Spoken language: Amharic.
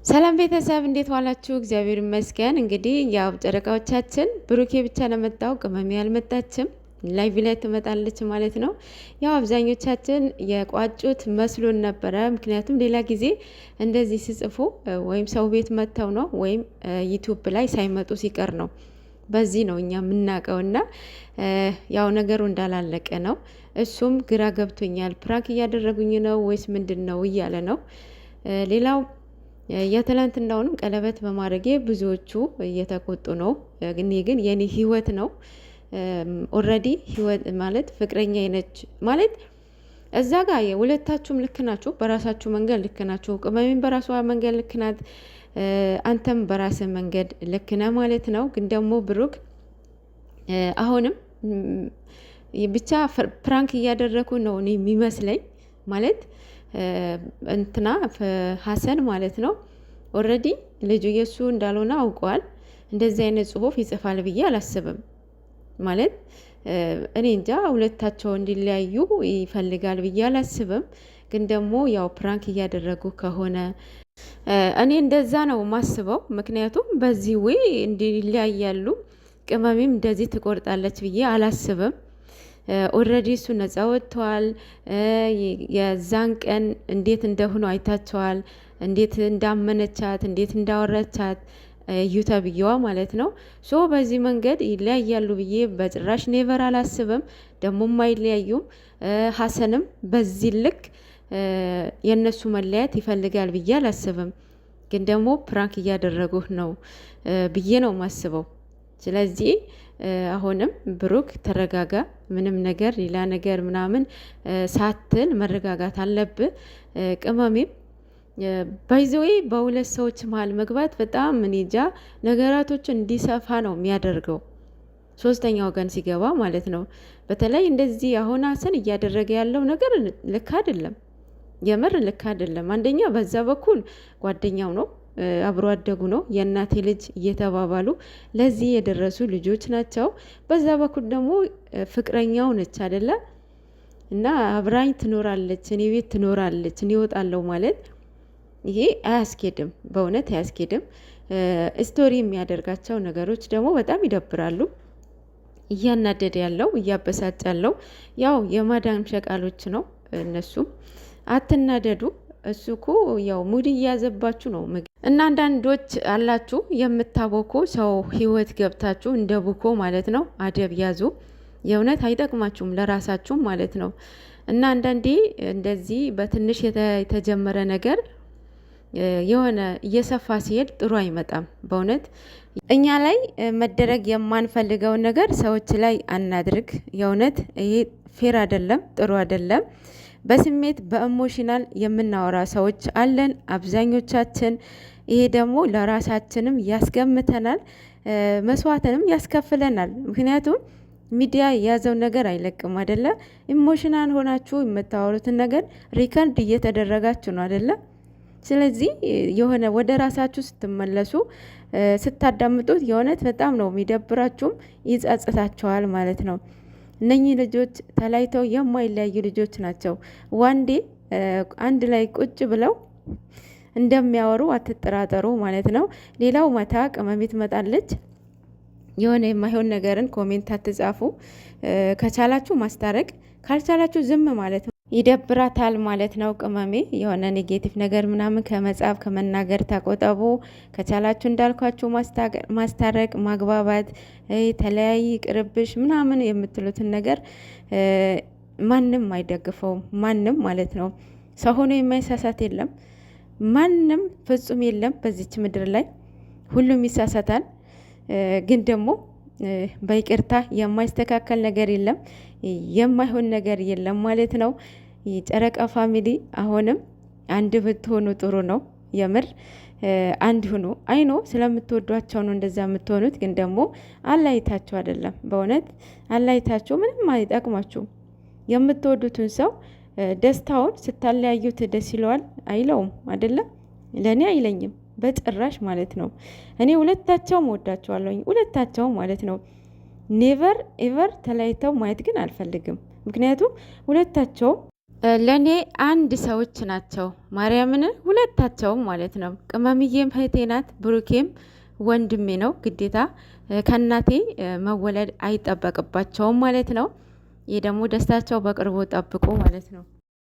ሰላም ቤተሰብ እንዴት ዋላችሁ? እግዚአብሔር ይመስገን። እንግዲህ ያው ጨረቃዎቻችን ብሩኬ ብቻ ነው መጣው፣ ቅመሜ አልመጣችም። ላይቭ ላይ ትመጣለች ማለት ነው። ያው አብዛኞቻችን የቋጩት መስሎን ነበረ። ምክንያቱም ሌላ ጊዜ እንደዚህ ሲጽፉ ወይም ሰው ቤት መጥተው ነው ወይም ዩቲዩብ ላይ ሳይመጡ ሲቀር ነው። በዚህ ነው እኛ የምናውቀውና ያው ነገሩ እንዳላለቀ ነው። እሱም ግራ ገብቶኛል፣ ፕራንክ እያደረጉኝ ነው ወይስ ምንድን ነው እያለ ነው። ሌላው የትላንትናውንም ቀለበት በማድረጌ ብዙዎቹ እየተቆጡ ነው። ግን የኔ ህይወት ነው። ኦልሬዲ ህይወት ማለት ፍቅረኛ ነች ማለት እዛ ጋር የሁለታችሁም ልክ ናችሁ፣ በራሳችሁ መንገድ ልክ ናችሁ። ቅመሜን በራሷ መንገድ ልክ ናት፣ አንተም በራስህ መንገድ ልክ ነህ ማለት ነው። ግን ደግሞ ብሩክ አሁንም ብቻ ፕራንክ እያደረኩ ነው እኔ የሚመስለኝ ማለት እንትና ሀሰን ማለት ነው። ኦልሬዲ ልጁ የሱ እንዳልሆነ አውቀዋል። እንደዚህ አይነት ጽሁፍ ይጽፋል ብዬ አላስብም። ማለት እኔ እንጃ ሁለታቸው እንዲለያዩ ይፈልጋል ብዬ አላስብም። ግን ደግሞ ያው ፕራንክ እያደረጉ ከሆነ እኔ እንደዛ ነው ማስበው። ምክንያቱም በዚህ ወይ እንዲለያያሉ ቅመሜም እንደዚህ ትቆርጣለች ብዬ አላስብም። ኦልሬዲ እሱ ነጻ ወጥተዋል። የዛን ቀን እንዴት እንደሆኑ አይታቸዋል። እንዴት እንዳመነቻት እንዴት እንዳወረቻት ዩተብየዋ ማለት ነው። ሶ በዚህ መንገድ ይለያያሉ ብዬ በጭራሽ ኔቨር አላስብም። ደግሞም አይለያዩም። ሀሰንም በዚህ ልክ የእነሱ መለያት ይፈልጋል ብዬ አላስብም። ግን ደግሞ ፕራንክ እያደረጉህ ነው ብዬ ነው ማስበው። ስለዚህ አሁንም ብሩክ ተረጋጋ። ምንም ነገር ሌላ ነገር ምናምን ሳትል መረጋጋት አለብህ። ቅመሜም ባይዘዌ በሁለት ሰዎች መሀል መግባት በጣም እንጃ ነገራቶችን እንዲሰፋ ነው የሚያደርገው፣ ሶስተኛ ወገን ሲገባ ማለት ነው። በተለይ እንደዚህ አሁን ሀሰን እያደረገ ያለው ነገር ልክ አይደለም፣ የምር ልክ አይደለም። አንደኛ በዛ በኩል ጓደኛው ነው፣ አብሮ አደጉ ነው፣ የእናቴ ልጅ እየተባባሉ ለዚህ የደረሱ ልጆች ናቸው። በዛ በኩል ደግሞ ፍቅረኛው ነች አይደለ? እና አብራኝ ትኖራለች፣ እኔ ቤት ትኖራለች፣ እኔ እወጣለሁ ማለት ይሄ አያስኬድም፣ በእውነት አያስኬድም። ስቶሪ የሚያደርጋቸው ነገሮች ደግሞ በጣም ይደብራሉ። እያናደደ ያለው እያበሳጭ ያለው ያው የማዳም ሸቃሎች ነው። እነሱም አትናደዱ፣ እሱ እኮ ያው ሙድ እያዘባችሁ ነው። እና አንዳንዶች አላችሁ የምታቦኩ ሰው ህይወት ገብታችሁ እንደ ቡኮ ማለት ነው። አደብ ያዙ። የእውነት አይጠቅማችሁም ለራሳችሁም ማለት ነው። እና አንዳንዴ እንደዚህ በትንሽ የተጀመረ ነገር የሆነ እየሰፋ ሲሄድ ጥሩ አይመጣም። በእውነት እኛ ላይ መደረግ የማንፈልገውን ነገር ሰዎች ላይ አናድርግ። የእውነት ይሄ ፌር አይደለም፣ ጥሩ አይደለም። በስሜት በኢሞሽናል የምናወራ ሰዎች አለን አብዛኞቻችን። ይሄ ደግሞ ለራሳችንም ያስገምተናል፣ መስዋዕትንም ያስከፍለናል። ምክንያቱም ሚዲያ የያዘው ነገር አይለቅም አይደለ? ኢሞሽናል ሆናችሁ የምታወሩትን ነገር ሪከርድ እየተደረጋችሁ ነው አይደለ? ስለዚህ የሆነ ወደ ራሳችሁ ስትመለሱ ስታዳምጡት የእውነት በጣም ነው የሚደብራችሁም ይጸጽታቸዋል ማለት ነው። እነኚህ ልጆች ተለያይተው የማይለያዩ ልጆች ናቸው። ዋንዴ አንድ ላይ ቁጭ ብለው እንደሚያወሩ አትጠራጠሩ ማለት ነው። ሌላው መታ ቅመሜ ትመጣለች። የሆነ የማይሆን ነገርን ኮሜንት አትጻፉ። ከቻላችሁ ማስታረቅ፣ ካልቻላችሁ ዝም ማለት ነው። ይደብራታል ማለት ነው። ቅመሜ የሆነ ኔጌቲቭ ነገር ምናምን ከመጻፍ ከመናገር ተቆጠቡ። ከቻላችሁ እንዳልኳችሁ ማስታረቅ፣ ማግባባት፣ ተለያይ ቅርብሽ ምናምን የምትሉትን ነገር ማንም አይደግፈውም፣ ማንም ማለት ነው። ሰው ሆኖ የማይሳሳት የለም፣ ማንም ፍጹም የለም በዚች ምድር ላይ ሁሉም ይሳሳታል። ግን ደግሞ በይቅርታ የማይስተካከል ነገር የለም፣ የማይሆን ነገር የለም ማለት ነው። የጨረቃ ፋሚሊ አሁንም አንድ ብትሆኑ ጥሩ ነው። የምር አንድ ሁኑ። አይኖ ስለምትወዷቸው ነው እንደዛ የምትሆኑት። ግን ደግሞ አላይታችሁ አይደለም፣ በእውነት አላይታችሁ ምንም አይጠቅማችሁም። የምትወዱትን ሰው ደስታውን ስታለያዩት ደስ ይለዋል አይለውም አይደለም? ለእኔ አይለኝም በጭራሽ ማለት ነው። እኔ ሁለታቸውም ወዳቸዋለሁኝ፣ ሁለታቸውም ማለት ነው። ኔቨር ኤቨር ተለያይተው ማየት ግን አልፈልግም። ምክንያቱም ሁለታቸውም ለእኔ አንድ ሰዎች ናቸው። ማርያምን ሁለታቸውም ማለት ነው። ቅመምዬም እህቴ ናት፣ ብሩኬም ወንድሜ ነው። ግዴታ ከእናቴ መወለድ አይጠበቅባቸውም ማለት ነው። ይህ ደግሞ ደስታቸው በቅርቡ ጠብቁ ማለት ነው።